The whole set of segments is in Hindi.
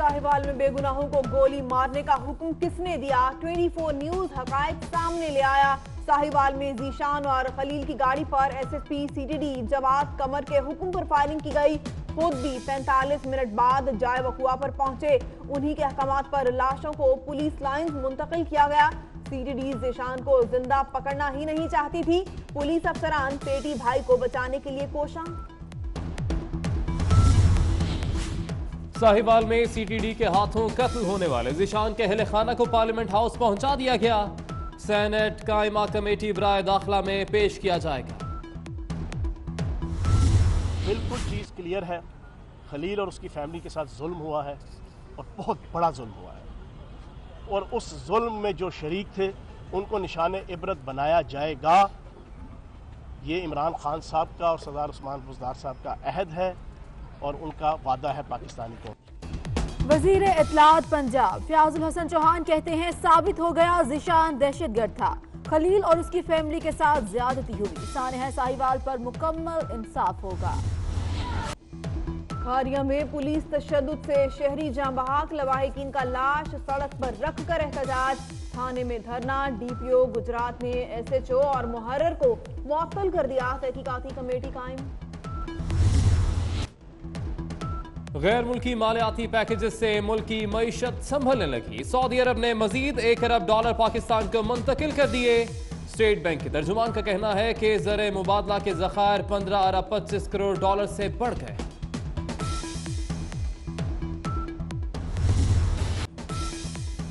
साहिवाल में बेगुनाहों को गोली मारने का हुक्म किसने दिया? 24 न्यूज हकायक सामने ले आया। साहिवाल में जीशान और खलील की गाड़ी पर एसएसपी सीटीडी जवाद कमर के हुक्म पर फायरिंग की गई। खुद भी 45 मिनट बाद जाए वकुआ पर पहुंचे। उन्हीं के अहकामात पर लाशों को पुलिस लाइंस मुंतकिल किया गया। सीटीडी जीशान को जिंदा पकड़ना ही नहीं चाहती थी। पुलिस अफसरान पेटी भाई को बचाने के लिए कोशां। साहिवाल में सीटीडी के हाथों कत्ल होने वाले जीशान के अहले खाना को पार्लियामेंट हाउस पहुंचा दिया गया। सेनेट कायमा कमेटी बराए दाखिला में पेश किया जाएगा। बिल्कुल चीज़ क्लियर है, खलील और उसकी फैमिली के साथ जुल्म हुआ है और बहुत बड़ा जुल्म हुआ है, और उस जुल्म में जो शरीक थे उनको निशान इबरत बनाया जाएगा। ये इमरान खान साहब का और सरदार उस्मान बुज़दार साहब का अहद है और उनका वादा है पाकिस्तानी को। वजीर इत्तलात पंजाब फयाजुल हसन चौहान कहते हैं साबित हो गया जीशान दहशतगर्द था। खलील और उसकी फैमिली के साथ ज्यादती हुई। सानहा साहिवाल पर मुकम्मल इंसाफ होगा। खारिया में पुलिस तशद्दुद से शहरी जां बहाक लवाहिकीन का लाश सड़क पर रख कर एहतजाज। थाने में धरना। डीपीओ गुजरात ने एसएचओ और मुहर्रर को मुअत्तल कर दिया। तहकीकाती कमेटी कायम। गैर मुल्की मालियाती पैकेजेस से मुल्की मईशत संभलने लगी। सऊदी अरब ने मजीद $1 अरब पाकिस्तान को मुंतकिल कर दिए। स्टेट बैंक के तर्जुमान का कहना है कि ज़र मुबादला के ज़खायर $15 अरब 25 करोड़ से बढ़ गए।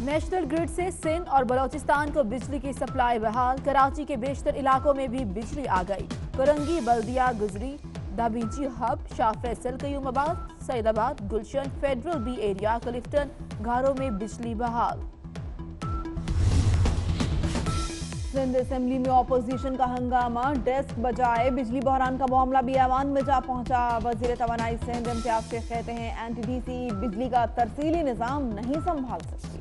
नेशनल ग्रिड से सिंध और बलोचिस्तान को बिजली की सप्लाई बहाल। कराची के बेशतर इलाकों में भी बिजली आ गई। करंगी, बल्दिया, गुजरी, दाबिंची हब, शाह फैसल, कयूमाबाद, सैदाबाद, गुलशन, फेडरल बी एरिया, क्लिफ्टन, घरों में बिजली बहाल। सिंध असेंबली में ऑपोजिशन का हंगामा। डेस्क बजाए। बिजली बहरान का मामला भी ऐवान में जा पहुंचा। वजीर तवानाई सिंध इम्तियाज शेख कहते हैं एनटीडीसी बिजली का तरसीली निजाम नहीं संभाल सकती।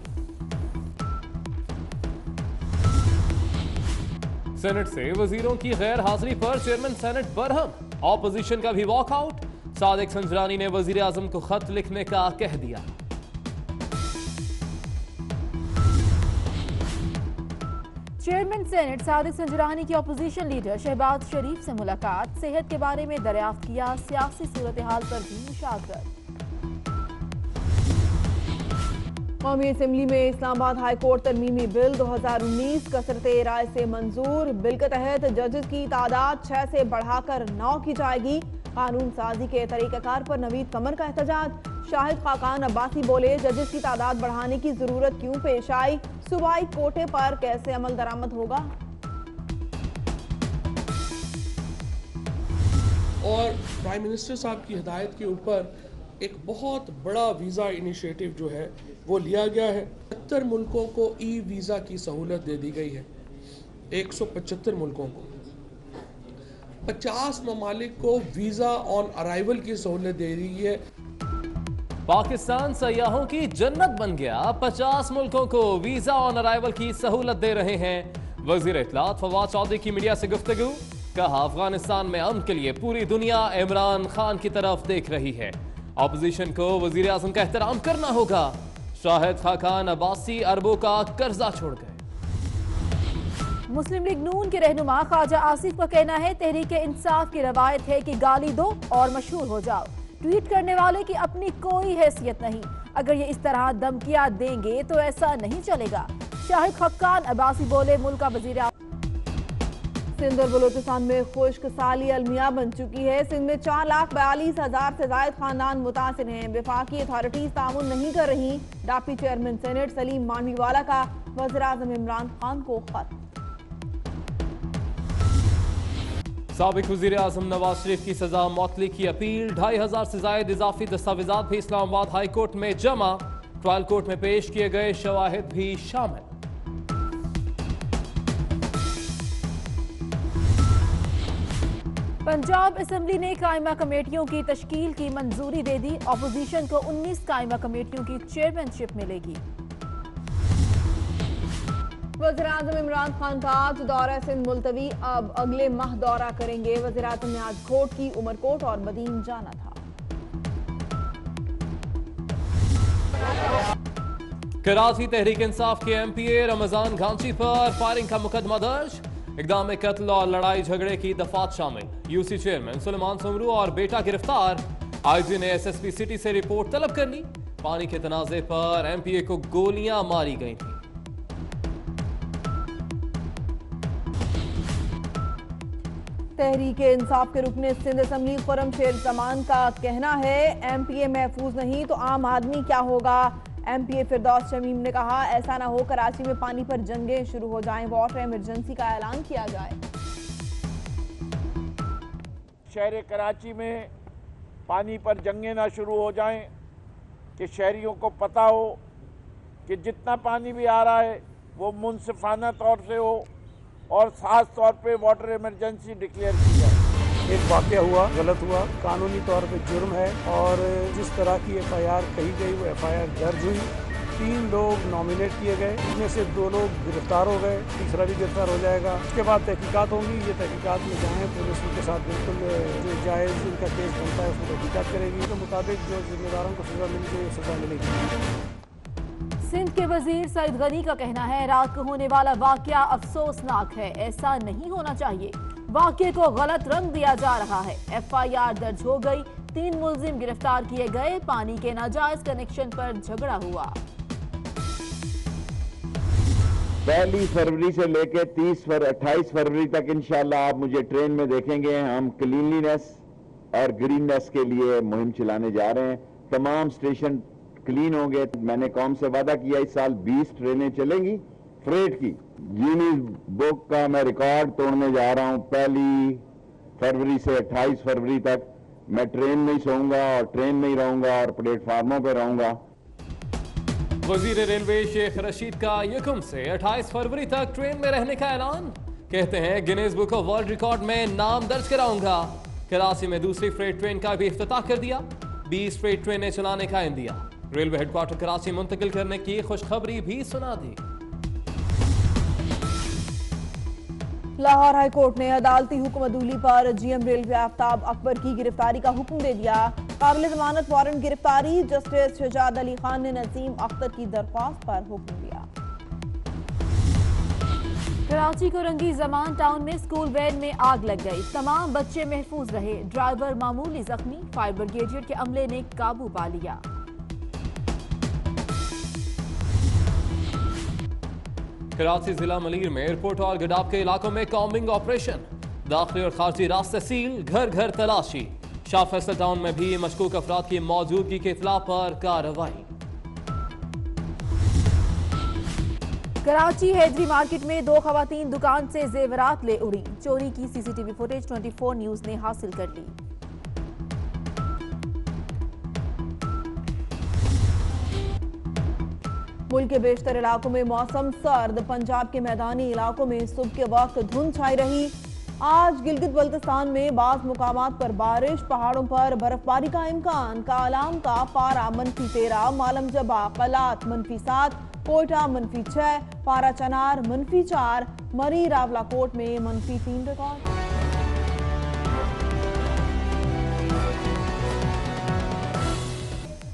सेनेट से वजीरों की गैर हाजिरी पर चेयरमैन सेनेट बरहम। ऑपोजिशन का भी वॉकआउट। सादिक संजरानी ने वजीर आजम को खत लिखने का कह दिया। चेयरमैन सेनेट सादिक संजरानी की ऑपोजिशन लीडर शहबाज शरीफ से मुलाकात। सेहत के बारे में दरियाफ्त किया। सियासी सूरत हाल पर भी मुशावरत। कौमी असेंबली में इस्लामाबाद हाई कोर्ट तरमीमी बिल 2019 कसरते राय से मंजूर। बिल के तहत जजेस की तादाद 6 से बढ़ाकर 9 की जाएगी। कानून साजी के तरीक़ाकार पर नवीद कमर का एहतजाज। शाहिद खाकान अब्बासी बोले जजेस की तादाद बढ़ाने की जरूरत क्यों पेश आई? सूबाई कोटे पर कैसे अमल दरामद होगा? और प्राइम मिनिस्टर साहब की हिदायत के ऊपर एक बहुत बड़ा वीज़ा इनिशिएटिव जो है वो लिया गया है। 75 मुल्कों को ई वीज़ा की सहूलत दे दी गई है। 175 मुल्कों को, 50 ममालिक को वीज़ा ऑन अराइवल की सहूलत दे रही है। पाकिस्तान सयाहों की जन्नत बन गया। 50 मुल्कों को वीजा ऑन अराइवल की सहूलत दे रहे हैं। वजीर इत्तलात फवाद चौधरी की मीडिया से गुफ्तगू। कहा अफगानिस्तान में अमन के लिए पूरी दुनिया इमरान खान की तरफ देख रही है। ऑपोजिशन को वजीर आजम का एहतराम करना होगा। शाहिद खाकान अब्बासी अरबों का कर्जा छोड़ गए। मुस्लिम लीग नून के रहनुमा ख्वाजा आसिफ का कहना है तहरीक इंसाफ की रवायत है कि गाली दो और मशहूर हो जाओ। ट्वीट करने वाले की अपनी कोई हैसियत नहीं। अगर ये इस तरह धमकियां देंगे तो ऐसा नहीं चलेगा। शाहिद खाकान अब्बासी बोले मुल्क का वजीर। सिंध और बलोचिस्तान में खुश्क साली अलमिया बन चुकी है। सिंध में 4,42,000 से ज्यादा खानदान मुतासिर हैं। वफाकी अथॉरिटीज ताउन नहीं कर रही। डापी चेयरमैन सेनेट सलीम मांडवीवाला का वज़ीर आज़म इमरान खान को खत। साबिक वज़ीर आज़म नवाज शरीफ की सजा मौतली की अपील। 2,500 से ज्यादा इजाफी दस्तावेजात भी इस्लामाबाद हाई कोर्ट में जमा। ट्रायल कोर्ट में पेश किए गए शवाहिद भी शामिल। पंजाब असेंबली ने कायमा कमेटियों की तश्कील की मंजूरी दे दी। ऑपोजिशन को 19 कायमा कमेटियों की चेयरमैनशिप मिलेगी। वज़ीर आज़म इमरान खान का आज दौरा सिंध मुलतवी। अब अगले माह दौरा करेंगे। वज़ीर आज़म ने आज घोट की, उमरकोट और बदीन जाना था। कराची तहरीक इंसाफ के एमपीए रमजान घांची पर फायरिंग का मुकदमा दर्ज। इक़दाम कत्ल और लड़ाई झगड़े की दफात शामिल। यूसी चेयरमैन सुलेमान सुमरू और बेटा गिरफ्तार। आईजी ने एसएसपी सिटी से रिपोर्ट तलब कर ली। पानी के तनाजे पर एमपीए को गोलियां मारी गई थी। तहरीक इंसाफ के रुकने सिंध असम्बली खुरम शेर जमान का कहना है एमपीए महफूज नहीं तो आम आदमी क्या होगा। एमपीए फिरदौस शमीम ने कहा ऐसा ना हो कराची में पानी पर जंगें शुरू हो जाएं, वाटर इमरजेंसी का ऐलान किया जाए। शहर कराची में पानी पर जंगें ना शुरू हो जाएं कि शहरियों को पता हो कि जितना पानी भी आ रहा है वो मुनसिफाना तौर से हो और खास तौर पे वाटर इमरजेंसी डिक्लेयर की जाए। एक वाक़या हुआ, गलत हुआ, कानूनी तौर पे जुर्म है और जिस तरह की एफआईआर कही गई वो एफआईआर दर्ज हुई। 3 लोग नॉमिनेट किए गए, इनमें से 2 लोग गिरफ्तार हो गए, तीसरा भी गिरफ्तार हो जाएगा। उसके बाद तहकीकात होंगी। ये तहकीकात में जाएँ, पुलिस उनके साथ बिल्कुल जो जायज़ इनका केस बनता है उसमें तहकीकात करेगी। उसके मुताबिक जो जिम्मेदारों को सजा मिलनी चाहिए सजा मिलेगी। सिंध के वजीर सईद गनी का कहना है रात को होने वाला वाकया अफसोसनाक है, ऐसा नहीं होना चाहिए। वाकये को गलत रंग दिया जा रहा है। एफआईआर दर्ज हो गई, 3 मुलजिम गिरफ्तार किए गए। पानी के नाजायज कनेक्शन पर झगड़ा हुआ। 1 फरवरी से लेकर 28 फरवरी तक इंशाल्लाह आप मुझे ट्रेन में देखेंगे। हम क्लीनलीनेस और ग्रीननेस के लिए मुहिम चलाने जा रहे हैं। तमाम स्टेशन क्लीन होंगे। मैंने कौम से वादा किया इस साल 20 ट्रेनें चलेंगी फ्रेट की। गिनीज बुक का मैं रिकॉर्ड तोड़ने जा रहा हूं। 1 फरवरी से 28 फरवरी तक मैं ट्रेन में ही सोऊंगा और ट्रेन में ही रहूंगा और प्लेटफार्मों पर रहूंगा। वजीर रेलवे शेख रशीद का यकम से 28 फरवरी तक ट्रेन में रहने का ऐलान। कहते हैं Guinness book of world record में नाम दर्ज कराऊंगा। कराची में दूसरी फ्रेट ट्रेन का भी इफ्तिताह कर दिया। 20 फ्रेट ट्रेनें चलाने का इंदिया। रेलवे हेडक्वार्टर कराची मुंतकिल करने की खुशखबरी भी सुना दी। लाहौर हाई कोर्ट ने अदालती हुक्म अदूली पर जीएम रेलवे आफ्ताब अकबर की गिरफ्तारी का हुक्म दे दिया। काबिल जमानत वारंट गिरफ्तारी। जस्टिस शहजाद अली खान ने नसीम अख्तर की दरख्वास्त पर हुक्म दिया। कराची को रंगी जमान टाउन में स्कूल वैन में आग लग गई। तमाम बच्चे महफूज रहे, ड्राइवर मामूली जख्मी। फायर ब्रिगेडियर के अमले ने काबू पा लिया। कराची जिला मलीर में एयरपोर्ट और गडाब के इलाकों में कॉम्बिंग ऑपरेशन। दाखिली और खारजी रास्ते सील, घर घर तलाशी। शाह फैसल टाउन में भी मशकूक अफराद की मौजूदगी के इत्तला पर कार्रवाई। कराची हैदरी मार्केट में 2 खवातीन दुकान से जेवरात ले उड़ी। चोरी की सीसीटीवी फुटेज 24 न्यूज ने हासिल कर ली। मुल्क के बेशतर इलाकों में मौसम सर्द। पंजाब के मैदानी इलाकों में सुबह के वक्त धुंध छाई रही। आज गिलगित बल्तिस्तान में बाज़ मुकामात पर बारिश, पहाड़ों पर बर्फबारी का इम्कान। कालाम का पारा -13, मालम जबा कलात -7, कोयटा -6, पारा चनार -4, मरी रावलाकोट में -3 रिकॉर्ड।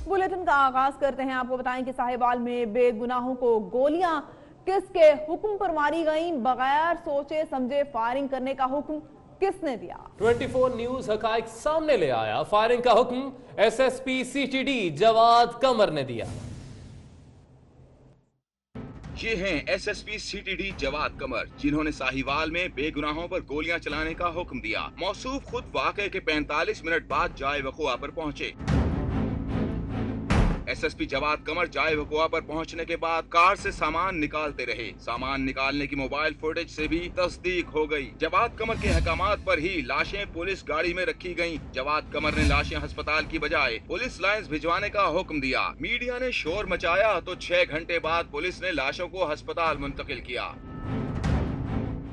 बुलेटिन का आगाज करते हैं। आपको बताएं कि साहिवाल में बेगुनाहों को गोलियां किसके हुक्म पर मारी गईं? बगैर सोचे समझे फायरिंग करने का हुक्म किसने दिया? 24 न्यूज हकाइक सामने ले आया। फायरिंग का हुक्म एसएसपी सीटीडी जवाद कमर ने दिया। ये हैं एसएसपी सीटीडी जवाद कमर, जिन्होंने साहिवाल में बेगुनाहों पर गोलियां चलाने का हुक्म दिया। मौसूफ खुद वाकये के 45 मिनट बाद जाए वक़ुआ पर पहुंचे। एसएसपी जवाद कमर जाए वक़ुआ पर पहुंचने के बाद कार से सामान निकालते रहे। सामान निकालने की मोबाइल फुटेज से भी तस्दीक हो गई। जवाद कमर के अहकामात पर ही लाशें पुलिस गाड़ी में रखी गईं। जवाद कमर ने लाशें अस्पताल की बजाय पुलिस लाइंस भिजवाने का हुक्म दिया। मीडिया ने शोर मचाया तो 6 घंटे बाद पुलिस ने लाशों को अस्पताल मुंतकिल किया।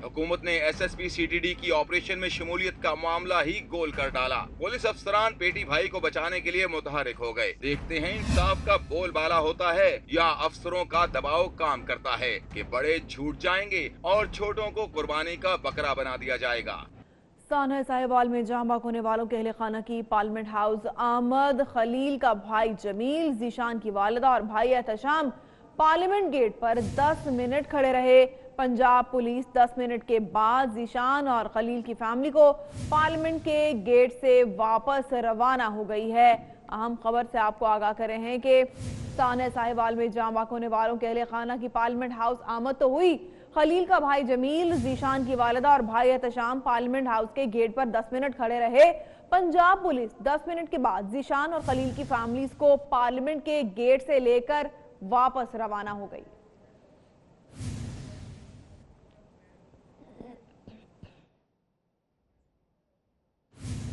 हुकूमत ने एसएसपी सीटीडी की ऑपरेशन में शमूलियत का मामला ही गोल कर डाला। पुलिस अफसरान पेटी भाई को बचाने के लिए मुतहरिक हो गए। देखते हैं इंसाफ का बोलबाला होता है या अफसरों का दबाव काम करता है कि बड़े झूठ जाएंगे और छोटों को कुर्बानी का बकरा बना दिया जाएगा। सानह साहिवाल में जाँ बाक होने वालों के अहले खाना की पार्लियामेंट हाउस आमद। खलील का भाई जमील, जीशान की वालिदा और भाई एहतशाम पार्लियामेंट गेट पर 10 मिनट खड़े रहे। पंजाब पुलिस 10 मिनट के बाद जीशान और खलील की फैमिली को पार्लियामेंट के गेट से वापस रवाना हो गई है। अहम खबर से आपको आगाह कर रहे हैं कि सानह साहिवाल में जाँ बाक होने वालों के अहले खाना की पार्लियामेंट हाउस आमद तो हुई। खलील का भाई जमील, जीशान की वालिदा और भाई एहतशाम पार्लियामेंट हाउस के गेट पर 10 मिनट खड़े रहे। पंजाब पुलिस 10 मिनट के बाद जीशान और खलील की फैमिलीज को पार्लियामेंट के गेट से लेकर वापस रवाना हो गई।